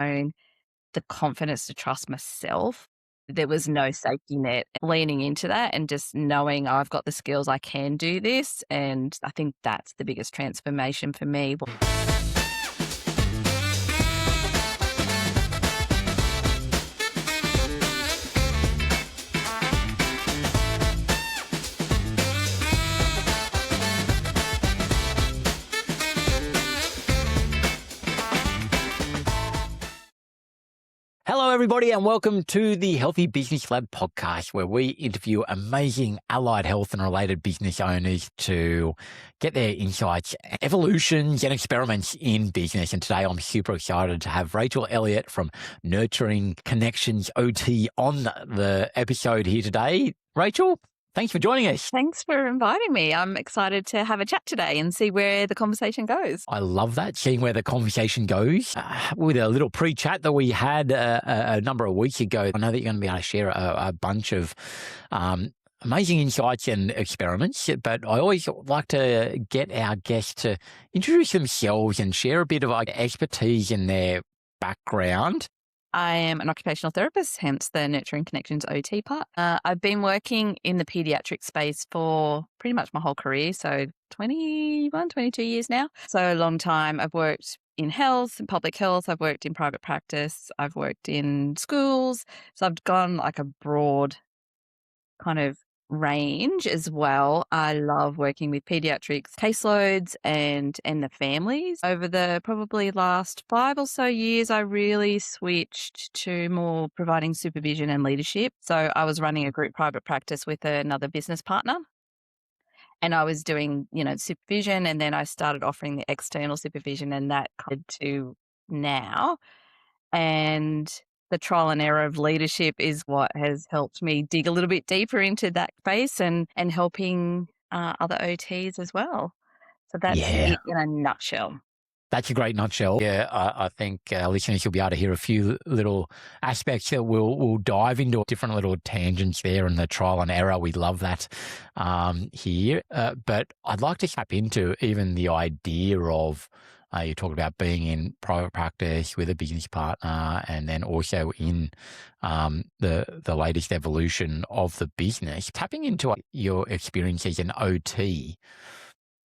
own the confidence to trust myself. There was no safety net. Leaning into that and just knowing, "Oh, I've got the skills, I can do this." And I think that's the biggest transformation for me. Hello, everybody, and welcome to the Healthy Business Lab podcast, where we interview amazing allied health and related business owners to get their insights, evolutions, and experiments in business. And today I'm super excited to have Rachel Elliott from Nurturing Connections OT on the episode here today. Rachel, thanks for joining us. Thanks for inviting me. I'm excited to have a chat today and see where the conversation goes. I love that, seeing where the conversation goes. With a little pre-chat that we had a number of weeks ago, I know that you're going to be able to share a bunch of amazing insights and experiments, but I always like to get our guests to introduce themselves and share a bit of expertise in their background. I am an occupational therapist, hence the Nurturing Connections OT part. I've been working in the paediatric space for pretty much my whole career, so 21, 22 years now. So a long time. I've worked in health and public health. I've worked in private practice. I've worked in schools. So I've gone like a broad kind of range as well. I love working with pediatrics caseloads and the families. Over the probably last 5 or so years, I really switched to more providing supervision and leadership. So I was running a group private practice with another business partner, and I was doing, supervision, and then I started offering the external supervision, and that led to now. And the trial and error of leadership is what has helped me dig a little bit deeper into that space and helping other OTs as well. So that's it in a nutshell. That's a great nutshell. Yeah, I think listeners will be able to hear a few little aspects that we'll dive into, different little tangents there and the trial and error. We love that here. But I'd like to tap into even the idea of you talked about being in private practice with a business partner, and then also in the latest evolution of the business. Tapping into your experience as an OT,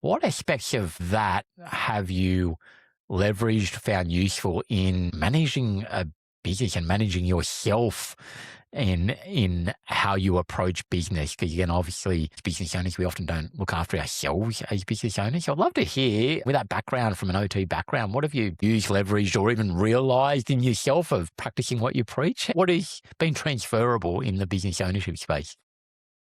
what aspects of that have you leveraged, found useful in managing a business and managing yourself in how you approach business? Because again, obviously, as business owners, we often don't look after ourselves as business owners. So I'd love to hear, with that background from an OT background, what have you used, leveraged, or even realised in yourself of practicing what you preach? What has been transferable in the business ownership space?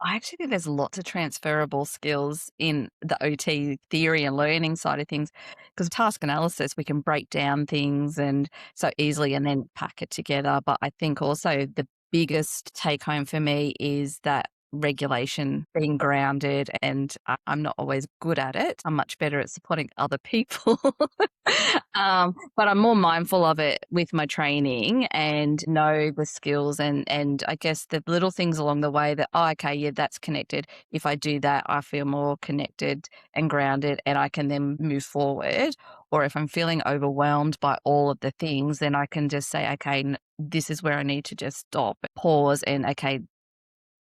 I actually think there's lots of transferable skills in the OT theory and learning side of things, because task analysis, we can break down things and so easily and then pack it together. But I think also the biggest take home for me is that regulation, being grounded, and I'm not always good at it. I'm much better at supporting other people. But I'm more mindful of it with my training and know the skills and I guess the little things along the way that, okay, yeah, that's connected. If I do that, I feel more connected and grounded and I can then move forward. Or if I'm feeling overwhelmed by all of the things, then I can just say, okay, this is where I need to just stop, pause, and okay,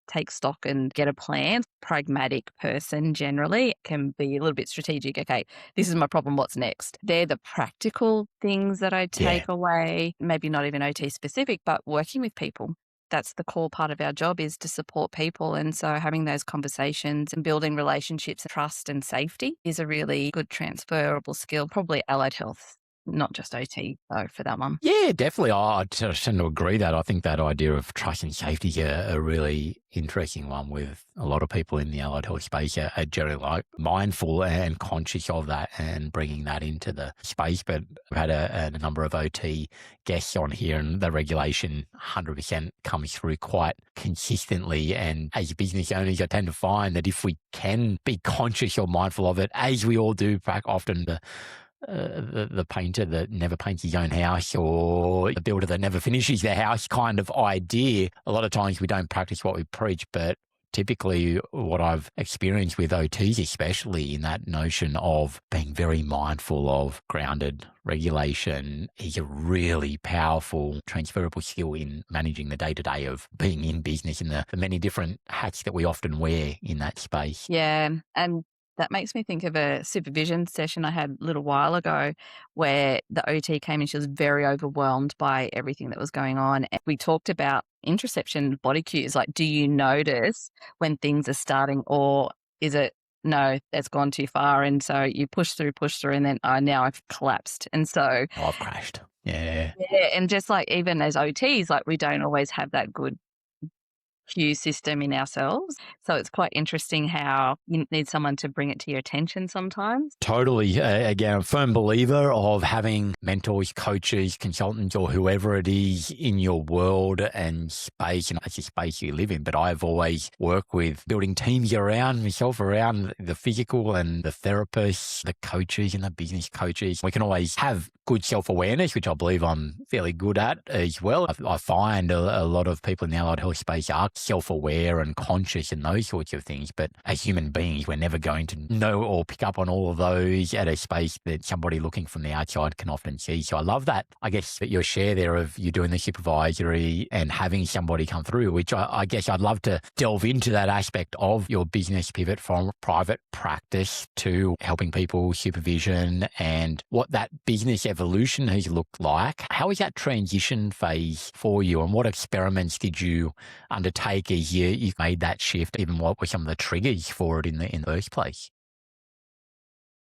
take stock and get a plan. Pragmatic person generally can be a little bit strategic. Okay, this is my problem. What's next? They're the practical things that I take away, maybe not even OT specific, but working with people. That's the core part of our job, is to support people. And so having those conversations and building relationships, trust and safety is a really good transferable skill, probably allied health. Not just OT, though, for that one. Yeah, definitely. I tend to agree that. I think that idea of trust and safety is a really interesting one, with a lot of people in the allied health space are generally mindful and conscious of that and bringing that into the space. But I've had a number of OT guests on here, and the regulation 100% comes through quite consistently. And as business owners, I tend to find that if we can be conscious or mindful of it, as we all do, often the painter that never paints his own house, or the builder that never finishes their house kind of idea. A lot of times we don't practice what we preach, but typically what I've experienced with OTs, especially in that notion of being very mindful of grounded regulation, is a really powerful transferable skill in managing the day-to-day of being in business and the many different hats that we often wear in that space. Yeah, and that makes me think of a supervision session I had a little while ago where the OT came in. She was very overwhelmed by everything that was going on. And we talked about interoception body cues. Like, do you notice when things are starting, or is it, no, that's gone too far? And so you push through, and then, oh, now I've collapsed. And so, Oh, I've crashed. Yeah. yeah, and just like even as OTs, like we don't always have that good cue system in ourselves. So it's quite interesting how you need someone to bring it to your attention sometimes. Totally. Again, I'm a firm believer of having mentors, coaches, consultants, or whoever it is in your world and space, and that's the space you live in. But I've always worked with building teams around myself, around the physical and the therapists, the coaches and the business coaches. We can always have good self-awareness, which I believe I'm fairly good at as well. I find a lot of people in the allied health space are self-aware and conscious and those sorts of things. But as human beings, we're never going to know or pick up on all of those at a space that somebody looking from the outside can often see. So I love that, I guess, that your share there of you doing the supervisory and having somebody come through, which I guess I'd love to delve into that aspect of your business pivot from private practice to helping people supervision and what that business evolution has looked like. How was that transition phase for you, and what experiments did you undertake as you made that shift? Even what were some of the triggers for it in the first place?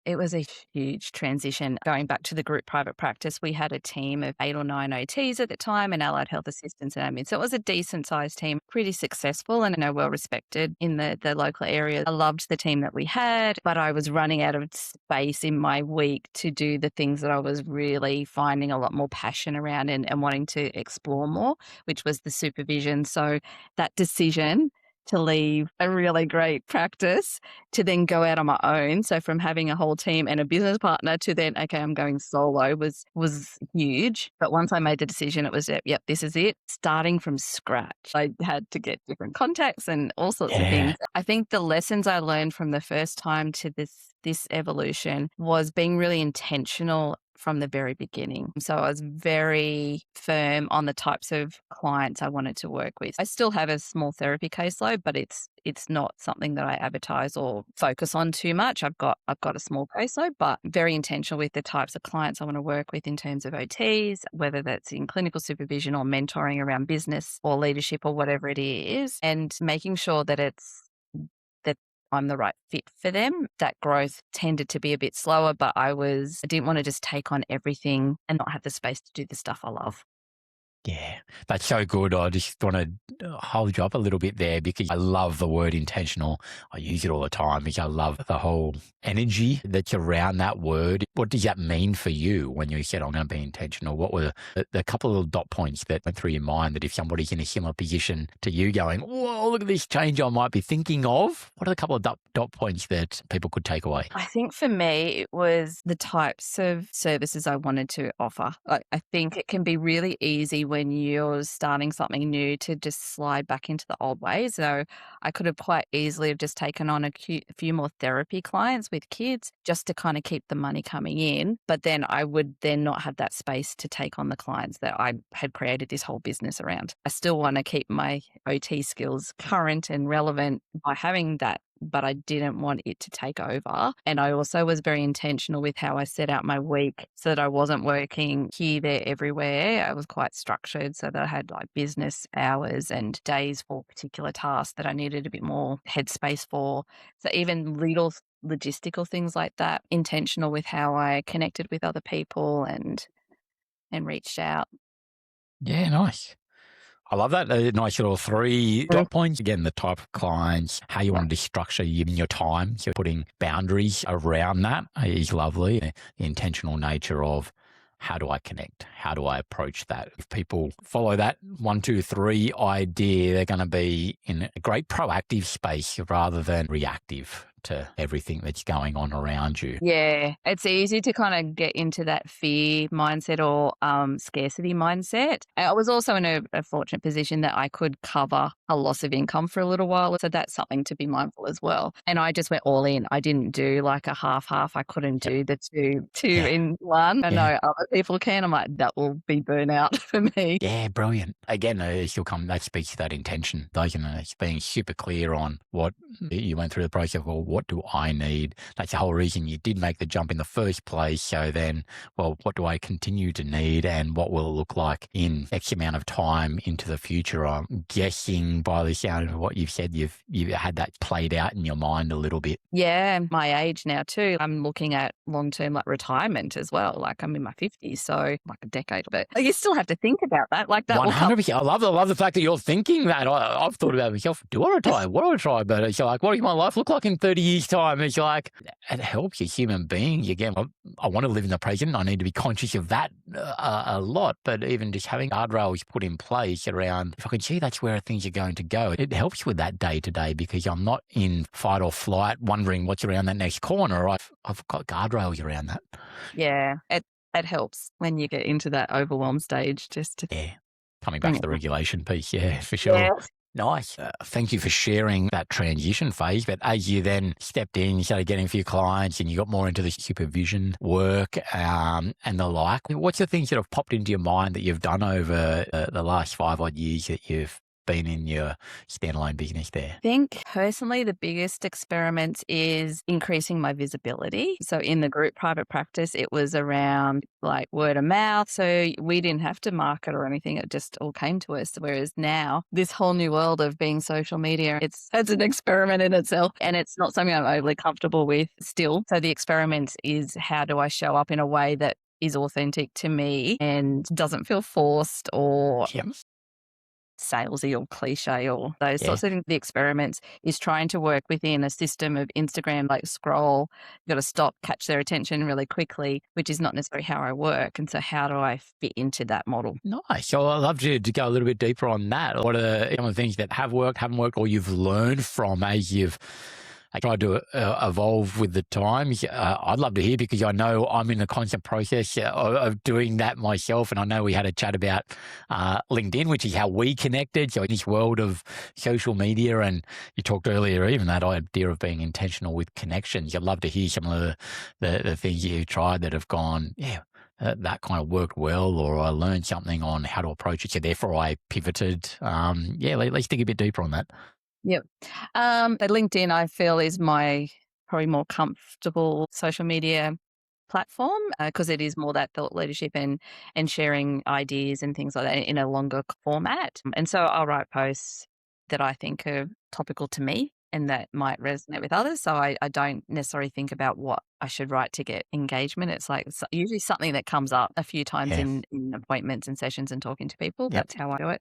It was a huge transition. Going back to the group private practice, we had a team of 8 or 9 OTs at the time and allied health assistants and admins. So it was a decent sized team, pretty successful and well respected in the local area. I loved the team that we had, but I was running out of space in my week to do the things that I was really finding a lot more passion around and wanting to explore more, which was the supervision. So that decision to leave a really great practice to then go out on my own. So from having a whole team and a business partner to then, okay, I'm going solo was huge. But once I made the decision, it was, yep, this is it. Starting from scratch. I had to get different contacts and all sorts of things. I think the lessons I learned from the first time to this evolution was being really intentional from the very beginning. So I was very firm on the types of clients I wanted to work with. I still have a small therapy caseload, but it's not something that I advertise or focus on too much. I've got a small caseload, but very intentional with the types of clients I want to work with in terms of OTs, whether that's in clinical supervision or mentoring around business or leadership or whatever it is, and making sure that I'm the right fit for them. That growth tended to be a bit slower, but I didn't want to just take on everything and not have the space to do the stuff I love. Yeah, that's so good. I just want to hold you up a little bit there because I love the word intentional. I use it all the time because I love the whole energy that's around that word. What does that mean for you when you said, I'm going to be intentional? What were the couple of little dot points that went through your mind that if somebody's in a similar position to you going, whoa, look at this change I might be thinking of? What are the couple of dot points that people could take away? I think for me, it was the types of services I wanted to offer. I think it can be really easy when you're starting something new to just slide back into the old ways. So I could have quite easily have just taken on a few more therapy clients with kids just to kind of keep the money coming in. But then I would then not have that space to take on the clients that I had created this whole business around. I still want to keep my OT skills current and relevant by having that, but I didn't want it to take over. And I also was very intentional with how I set out my week so that I wasn't working here, there, everywhere. I was quite structured so that I had like business hours and days for particular tasks that I needed a bit more headspace for. So even little logistical things like that, intentional with how I connected with other people and reached out. Yeah, nice. I love that. A nice little 3 dot points. Again, the type of clients, how you want to structure even your time. So putting boundaries around that is lovely. The intentional nature of how do I connect? How do I approach that? If people follow that 1, 2, 3 idea, they're going to be in a great proactive space rather than reactive to everything that's going on around you. Yeah, it's easy to kind of get into that fear mindset or scarcity mindset. I was also in a fortunate position that I could cover a loss of income for a little while. So that's something to be mindful as well. And I just went all in. I didn't do like a half. I couldn't Yep. do the two Yeah. in one. I Yeah. know other people can. I'm like, that will be burnout for me. Yeah, brilliant. Again, that speaks to that intention, doesn't it? It's being super clear on what you went through the process of, well, what do I need? That's the whole reason you did make the jump in the first place. So then, well, what do I continue to need and what will it look like in X amount of time into the future? I'm guessing by the sound of what you've said, you've had that played out in your mind a little bit. Yeah, my age now too. I'm looking at long-term like retirement as well. Like I'm in my 50s, so like a decade. But you still have to think about that. Like that will come. 100%. I love the fact that you're thinking that. I've thought about myself. Do I retire? What do I retire? But it's like, what does my life look like in 30 years' time? It's like, it helps a human being. Again, I want to live in the present. I need to be conscious of that a lot. But even just having guardrails put in place around, if I can see that's where things are going to go, it helps with that day to day because I'm not in fight or flight wondering what's around that next corner. I've got guardrails around that. Yeah, it helps when you get into that overwhelmed stage just to Coming back to the regulation piece, for sure. Yeah. Nice. Thank you for sharing that transition phase. But as you then stepped in, you started getting a few clients and you got more into the supervision work and the like. What's the things that have popped into your mind that you've done over the last 5 odd years that you've been in your standalone business there? I think personally, the biggest experiment is increasing my visibility. So in the group private practice, it was around like word of mouth. So we didn't have to market or anything. It just all came to us. Whereas now this whole new world of being social media, it's an experiment in itself and it's not something I'm overly comfortable with still. So the experiment is how do I show up in a way that is authentic to me and doesn't feel forced or salesy or cliche or those sorts of things. The experiments is trying to work within a system of Instagram, like scroll, you've got to stop, catch their attention really quickly, which is not necessarily how I work. And so how do I fit into that model? Nice. So I'd love to go a little bit deeper on that. What are some of the things that have worked, haven't worked, or you've learned from as you've tried to evolve with the times? I'd love to hear because I know I'm in the constant process of doing that myself. And I know we had a chat about LinkedIn, which is how we connected. So in this world of social media, and you talked earlier, even that idea of being intentional with connections. I'd love to hear some of the things you've tried that have gone, that kind of worked well, or I learned something on how to approach it. So therefore I pivoted. Let's dig a bit deeper on that. Yep. But LinkedIn, I feel, is my probably more comfortable social media platform because it is more that thought leadership and sharing ideas and things like that in a longer format. And so I'll write posts that I think are topical to me and that might resonate with others. So I don't necessarily think about what I should write to get engagement. It's like usually something that comes up a few times in appointments and sessions and talking to people. That's how I do it.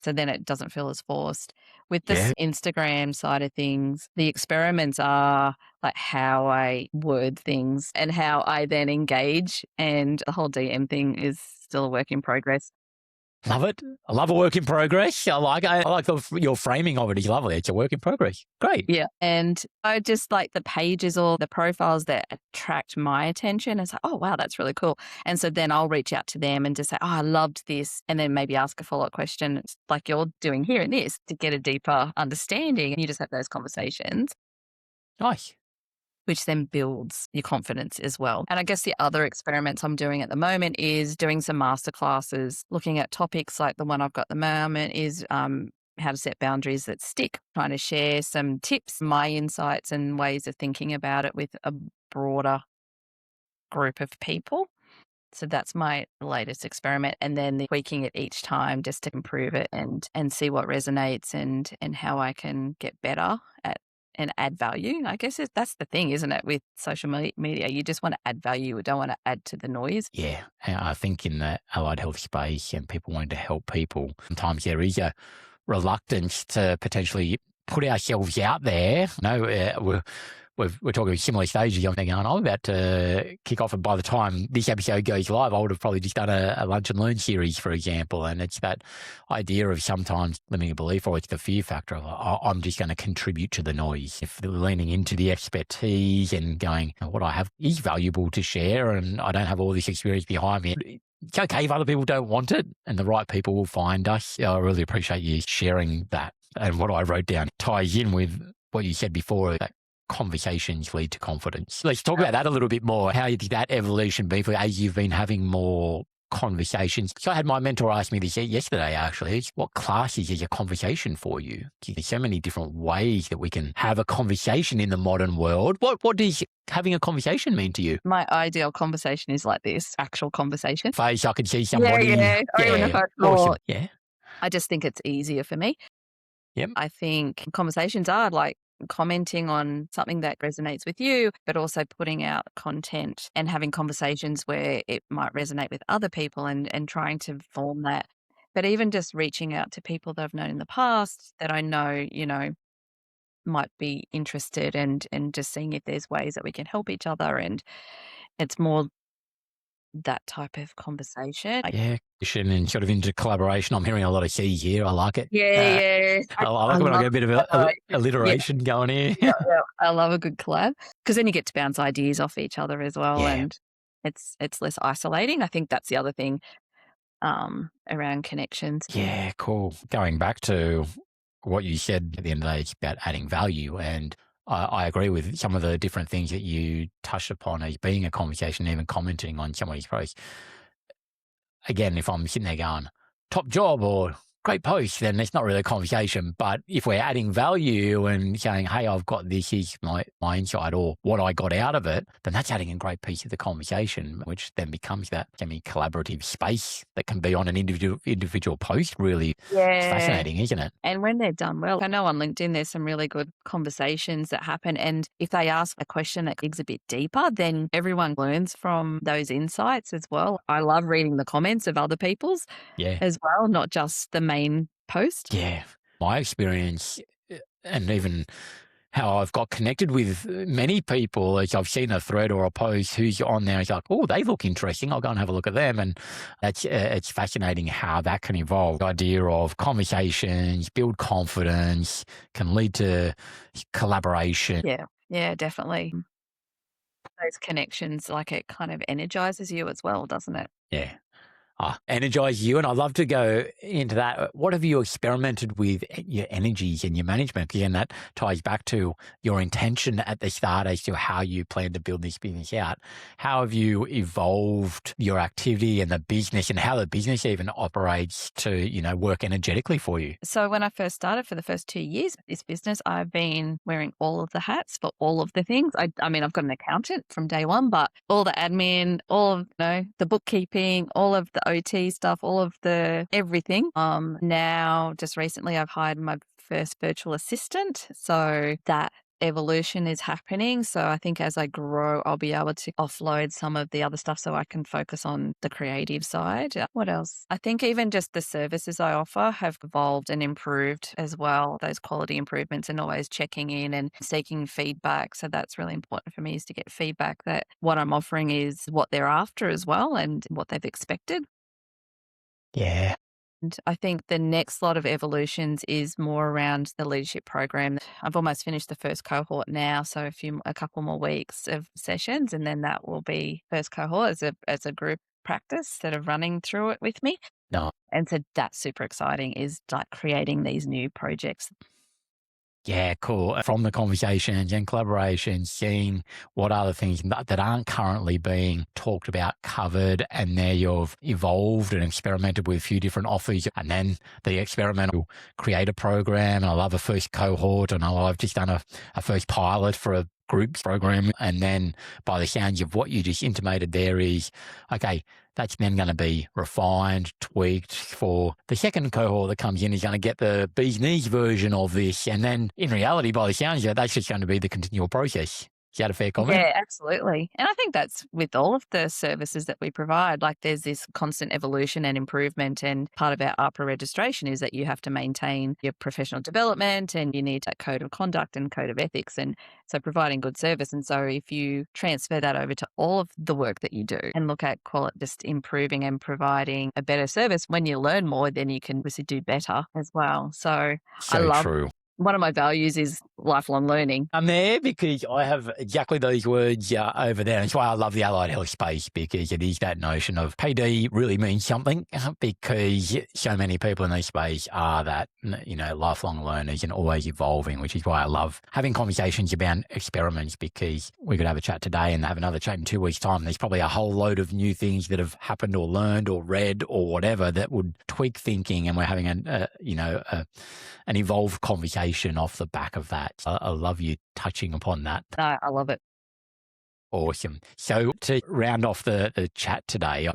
So then it doesn't feel as forced. With this Instagram side of things, the experiments are like how I word things and how I then engage. And the whole DM thing is still a work in progress. Love it. I love a work in progress. I like your framing of it is lovely. It's a work in progress. Great. Yeah. And I just like the pages or the profiles that attract my attention. It's like, oh, wow, that's really cool. And so then I'll reach out to them and just say, oh, I loved this. And then maybe ask a follow-up question like you're doing here in this to get a deeper understanding. And you just have those conversations. Nice. Which then builds your confidence as well. And I guess the other experiments I'm doing at the moment is doing some masterclasses, looking at topics like the one I've got at the moment is how to set boundaries that stick, trying to share some tips, my insights and ways of thinking about it with a broader group of people. So that's my latest experiment. And then tweaking it each time just to improve it and see what resonates and how I can get better at and add value. I guess that's the thing, isn't it, with social media? You just want to add value. You don't want to add to the noise. Yeah. I think in the allied health space and people wanting to help people, sometimes there is a reluctance to potentially put ourselves out there. we're talking similar stages. I'm thinking, I'm about to kick off, and by the time this episode goes live, I would have probably just done a lunch and learn series, for example. And it's that idea of sometimes limiting belief, or it's the fear factor of I'm just going to contribute to the noise. If they're leaning into the expertise and going, what I have is valuable to share, and I don't have all this experience behind me. It's okay if other people don't want it, and the right people will find us. I really appreciate you sharing that. And what I wrote down ties in with what you said before, that conversations lead to confidence. Let's talk about that a little bit more. How did that evolution be for you as you've been having more conversations? So I had my mentor ask me this yesterday, actually. What classes is a conversation for you? There's so many different ways that we can have a conversation in the modern world. What does having a conversation mean to you? My ideal conversation is like this, actual conversation. Face, I could see somebody. Yeah. Or even if I awesome. Yeah. I just think it's easier for me. Yep. I think conversations are like commenting on something that resonates with you, but also putting out content and having conversations where it might resonate with other people and trying to form that. But even just reaching out to people that I've known in the past that I know, might be interested and just seeing if there's ways that we can help each other. And it's more that type of conversation. Yeah, and sort of into collaboration. I'm hearing a lot of C's here. I like it. Yeah. I like it when I get a bit of alliteration going here. Yeah, I love a good collab because then you get to bounce ideas off each other as well, and it's less isolating. I think that's the other thing around connections. Yeah, cool. Going back to what you said at the end of the day, it's about adding value, and I agree with some of the different things that you touched upon as being a conversation, even commenting on somebody's post. Again, if I'm sitting there going, top job or great post, then it's not really a conversation. But if we're adding value and saying, hey, I've got this, is my insight or what I got out of it, then that's adding a great piece of the conversation, which then becomes that collaborative space that can be on an individual post. Really It's fascinating, isn't it? And when they're done well, I know on LinkedIn there's some really good conversations that happen. And if they ask a question that digs a bit deeper, then everyone learns from those insights as well. I love reading the comments of other people's as well, not just the main post. Yeah. My experience and even how I've got connected with many people as I've seen a thread or a post who's on there, it's like, oh, they look interesting. I'll go and have a look at them. And that's it's fascinating how that can evolve. The idea of conversations, build confidence, can lead to collaboration. Yeah, definitely. Those connections, like it kind of energizes you as well, doesn't it? Yeah. Energize you. And I'd love to go into that. What have you experimented with your energies and your management? Again, that ties back to your intention at the start as to how you plan to build this business out. How have you evolved your activity and the business, and how the business even operates to, work energetically for you? So when I first started, for the first 2 years of this business, I've been wearing all of the hats for all of the things. I mean, I've got an accountant from day one, but all the admin, all of the bookkeeping, all of the OT stuff, all of the everything. Now, just recently, I've hired my first virtual assistant. So that evolution is happening. So I think as I grow, I'll be able to offload some of the other stuff so I can focus on the creative side. What else? I think even just the services I offer have evolved and improved as well. Those quality improvements and always checking in and seeking feedback. So that's really important for me, is to get feedback that what I'm offering is what they're after as well and what they've expected. Yeah. And I think the next lot of evolutions is more around the leadership program. I've almost finished the first cohort now, so a couple more weeks of sessions, and then that will be first cohort as a group practice that are running through it with me. No. And so that's super exciting, is like creating these new projects. Yeah, cool. From the conversations and collaborations, seeing what other things that aren't currently being talked about, covered, and there you've evolved and experimented with a few different offers, and then the experimental creator program. And I love a first cohort, and I've just done a first pilot for a groups program. And then by the sounds of what you just intimated there is, okay, that's then going to be refined, tweaked for the second cohort that comes in is going to get the bee's knees version of this. And then in reality, by the sounds of it, that's just going to be the continual process. Is that a fair comment? Yeah, absolutely. And I think that's with all of the services that we provide. Like there's this constant evolution and improvement. And part of our ARPA registration is that you have to maintain your professional development and you need that code of conduct and code of ethics. And so providing good service. And so if you transfer that over to all of the work that you do and look at just improving and providing a better service, when you learn more, then you can obviously do better as well. So I So love true. one of my values is lifelong learning. I'm there because I have exactly those words over there. That's why I love the allied health space, because it is that notion of PD really means something, because so many people in this space are that, lifelong learners and always evolving, which is why I love having conversations about experiments, because we could have a chat today and have another chat in 2 weeks' time. There's probably a whole load of new things that have happened or learned or read or whatever that would tweak thinking, and we're having an evolved conversation off the back of that. I love you touching upon that. No, I love it. Awesome. So to round off the chat today,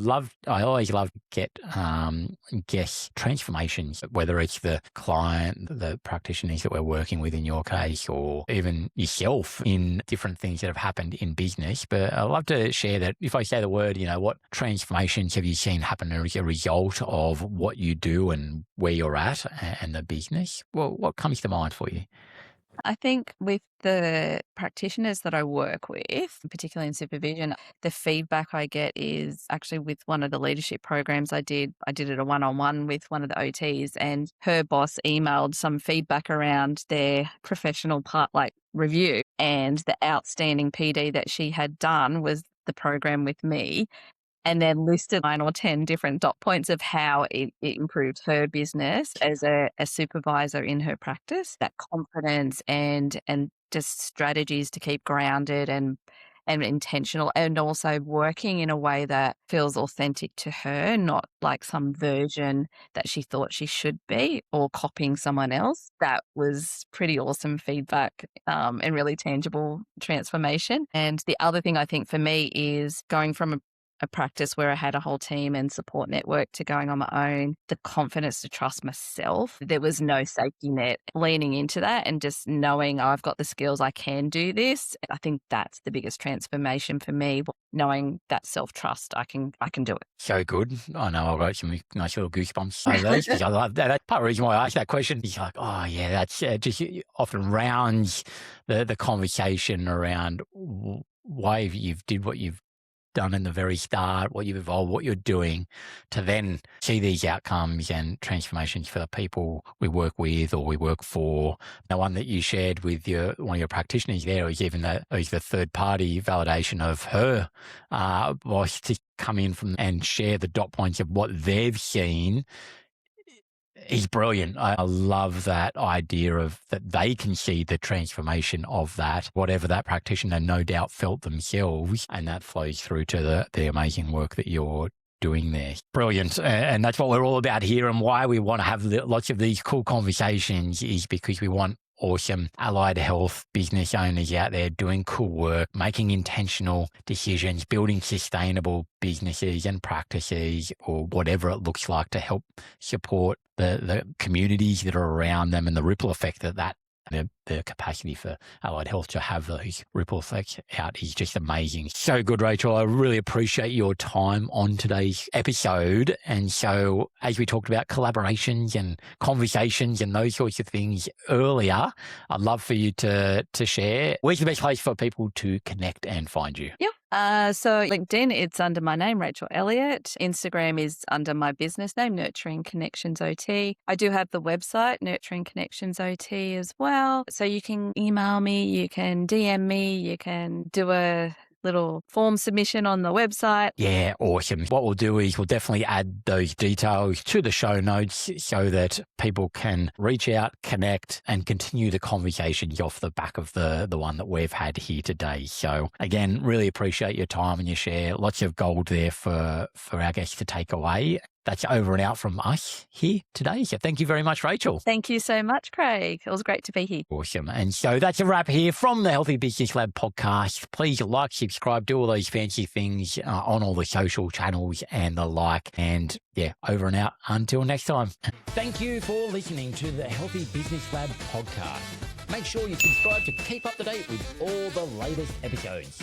I always love to get guest transformations, whether it's the client, the practitioners that we're working with in your case, or even yourself in different things that have happened in business. But I'd love to share that if I say the word, what transformations have you seen happen as a result of what you do and where you're at and the business? Well, what comes to mind for you? I think with the practitioners that I work with, particularly in supervision, the feedback I get is actually with one of the leadership programs I did it a one-on-one with one of the OTs, and her boss emailed some feedback around their professional part, like review, and the outstanding PD that she had done was the program with me, and then listed 9 or 10 different dot points of how it improved her business as a supervisor in her practice. That confidence and just strategies to keep grounded and intentional, and also working in a way that feels authentic to her, not like some version that she thought she should be or copying someone else. That was pretty awesome feedback, and really tangible transformation. And the other thing I think for me is going from a practice where I had a whole team and support network to going on my own, the confidence to trust myself. There was no safety net. Leaning into that and just knowing, oh, I've got the skills, I can do this. I think that's the biggest transformation for me, knowing that self-trust, I can do it. So good. I know I've got some nice little goosebumps over those, because I love that. That's part of the reason why I asked that question. It's like, oh yeah, that's just often rounds the conversation around why you've did what you've done in the very start, what you've evolved, what you're doing, to then see these outcomes and transformations for the people we work with or we work for. The one that you shared with one of your practitioners there was even the third party validation of her boss to come in from and share the dot points of what they've seen. He's brilliant. I love that idea of that they can see the transformation of that, whatever that practitioner no doubt felt themselves, and that flows through to the amazing work that you're doing there. Brilliant. And that's what we're all about here, and why we want to have lots of these cool conversations is because we want awesome allied health business owners out there doing cool work, making intentional decisions, building sustainable businesses and practices, or whatever it looks like, to help support the communities that are around them, and the ripple effect that the capacity for allied health to have those ripple effects out is just amazing. So good, Rachel. I really appreciate your time on today's episode. And so, as we talked about collaborations and conversations and those sorts of things earlier, I'd love for you to share where's the best place for people to connect and find you. Yep. So LinkedIn, it's under my name, Rachel Elliott. Instagram is under my business name, Nurturing Connections OT. I do have the website, Nurturing Connections OT, as well. So you can email me, you can DM me, you can do a little form submission on the website. Yeah, awesome. What we'll do is we'll definitely add those details to the show notes so that people can reach out, connect, and continue the conversations off the back of the one that we've had here today. So again, really appreciate your time and your share. Lots of gold there for our guests to take away. That's over and out from us here today. So thank you very much, Rachel. Thank you so much, Craig. It was great to be here. Awesome. And so that's a wrap here from the Healthy Business Lab podcast. Please like, subscribe, do all those fancy things on all the social channels and the like. And yeah, over and out until next time. Thank you for listening to the Healthy Business Lab podcast. Make sure you subscribe to keep up to date with all the latest episodes.